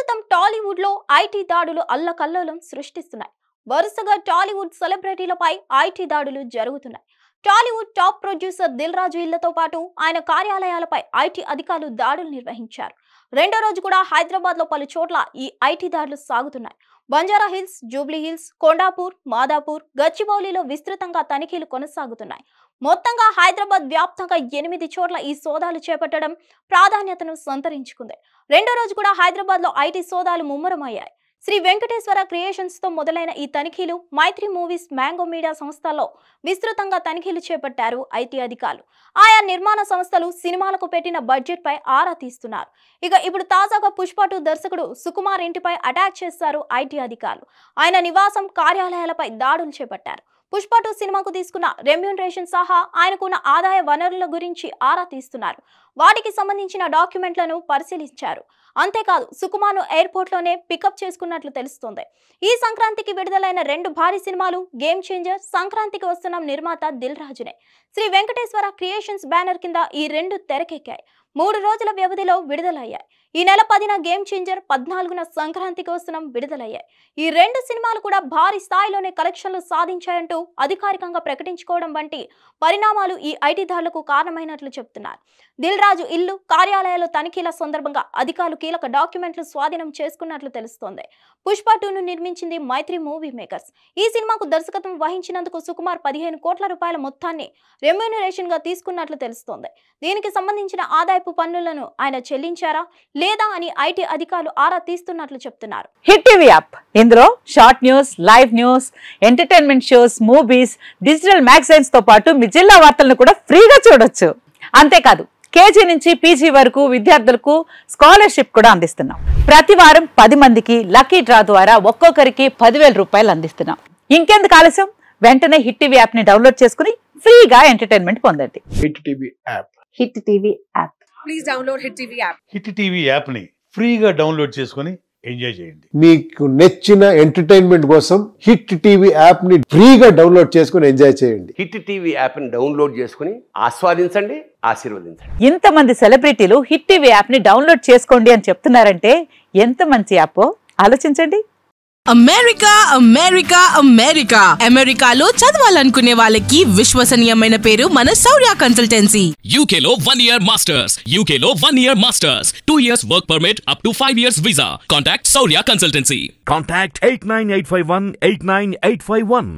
ప్రస్తుతం టాలీవుడ్ లో ఐటీ దాడులు అల్లకల్లోలం సృష్టిస్తున్నాయి. వరుసగా టాలీవుడ్ సెలబ్రిటీలపై ఐటీ దాడులు జరుగుతున్నాయి. Tollywood top producer Dil Raju ఇళ్లతో పాటు ఆయన కార్యాలయాలపై ఐటీ అధికారులు దాడులు నిర్వహించారు. రెండో రోజు కూడా హైదరాబాద్ లో పలు చోట్ల ఈ ఐటీ దాడులు సాగుతున్నాయి. Banjara Hills, Jubilee Hills, Kondapur, Madhapur, గచ్చిబౌలిలో విస్తృతంగా తనిఖీలు కొనసాగుతున్నాయి. మొత్తంగా హైదరాబాద్ వ్యాప్తంగా 8 చోట్ల ఈ సోదాలు చేపట్టడం ప్రాధాన్యతను సంతరించుకుంది. రెండో రోజు కూడా హైదరాబాద్ లో ఐటీ సోదాలు ముమ్మరమయ్యాయి. శ్రీ వెంకటేశ్వర క్రియేషన్స్ తో మొదలైన ఈ తనిఖీలు మైత్రి మూవీస్, మ్యాంగో మీడియా సంస్థల్లో విస్తృతంగా తనిఖీలు చేపట్టారు ఐటీ అధికారులు. ఆయా నిర్మాణ సంస్థలు సినిమాలకు పెట్టిన బడ్జెట్ పై ఆరా తీస్తున్నారు. ఇప్పుడు తాజాగా పుష్ప 2 దర్శకుడు సుకుమార్ ఇంటిపై అటాక్ చేశారు ఐటీ అధికారులు. ఆయన నివాసం, కార్యాలయాలపై దాడులు చేపట్టారు. పుష్ప 2 సినిమాకు తీసుకున్న రెమ్యూనరేషన్ సహా ఆయనకున్న ఆదాయ వనరుల గురించి ఆరా తీస్తున్నారు. వాటికి సంబంధించిన డాక్యుమెంట్లను పరిశీలించారు. అంతేకాదు, సుకుమార్ను ఎయిర్పోర్ట్ లోనే పికప్ చేసుకున్నట్లు తెలుస్తోంది. ఈ సంక్రాంతికి విడుదలైన 2 భారీ సినిమాలు గేమ్ చేంజర్, సంక్రాంతికి వస్తున్న నిర్మాత దిల్ రాజునే. శ్రీ వెంకటేశ్వర క్రియేషన్స్ బ్యానర్ కింద ఈ 2 తెరకెక్కాయి. 3 రోజుల వ్యవధిలో విడుదలయ్యాయి. ఈ నెల 10న గేమ్ చేంజర్, 14న సంక్రాంతికి వస్తున్న విడుదలయ్యాయి. ఈ 2 సినిమాలు కూడా భారీ స్థాయిలోనే కలెక్షన్లు సాధించాయంటూ అధికారికంగా ప్రకటించుకోవడం వంటి పరిణామాలు ఈ ఐటీ దాడులకు కారణమైనట్లు చెబుతున్నారు. దిల్ రాజు ఇల్లు, కార్యాలయాల తనిఖీల సందర్భంగా అధికారులు కీలక డాక్యుమెంట్లు స్వాధీనం చేసుకున్నట్లు తెలుస్తోంది. పుష్ప 2ను నిర్మించింది మైత్రి మూవీ మేకర్స్. ఈ సినిమాకు దర్శకత్వం వహించినందుకు సుకుమార్ 15 కోట్ల రూపాయల మొత్తాన్ని రెమ్యూనరేషన్ గా తీసుకున్నట్లు తెలుస్తోంది. దీనికి సంబంధించిన ఆదాయపు పన్నులను ఆయన చెల్లించారా లేదా అని ఐటీ అధికారులు ఆరా తీస్తున్నట్లు చెప్తున్నారు. హిట్ టీవీ యాప్, ఇందులో short news, live news, entertainment shows, movies, digital magazines తో పాటు మీ జిల్లా వార్తలను కూడా ఫ్రీగా చూడొచ్చు. అంతేకాదు, కేజీ నుంచి పీజీ వరకు విద్యార్థులకు స్కాలర్షిప్ కూడా అందిస్తున్నాం. ప్రతి వారం 10 మందికి లక్కీ డ్రా ద్వారా ఒక్కొక్కరికి 10,000 రూపాయలు అందిస్తున్నాం. ఇంకెందుకు ఆలస్యం, వెంటనే హిట్ టీవీ యాప్ ని డౌన్లోడ్ చేసుకుని ఫ్రీగా ఎంటర్టైన్మెంట్ పొందండి. Hit TV app. Hit TV app. Please download hit TV app. Hit TV app ని ఫ్రీగా డౌన్లోడ్ చేసుకుని ఎంజాయ్ చేయండి. మీకు నచ్చిన ఎంటర్టైన్మెంట్ కోసం హిట్ టీవీ యాప్ ని ఫ్రీగా డౌన్లోడ్ చేసుకుని ఎంజాయ్ చేయండి. హిట్ టీవీ యాప్ ని డౌన్లోడ్ చేసుకుని ఆస్వాదించండి, ఆశీర్వదించండి. ఇంతమంది సెలబ్రిటీలు హిట్ టీవీ యాప్ ని డౌన్లోడ్ చేసుకోండి అని చెప్తున్నారంటే ఎంత మంచి యాప్ ఆలోచించండి. అమెరికా అమెరికా అమెరికా అమెరికాలో చదవాలనుకునే వాళ్ళకి విశ్వసనీయమైన పేరు మన శౌర్య కన్సల్టెన్సీ. UK లో 1 year masters, UK లో 1 year masters, 2 years work permit up to 5 years visa. Contact Shaurya Consultancy. Contact 89851 89851.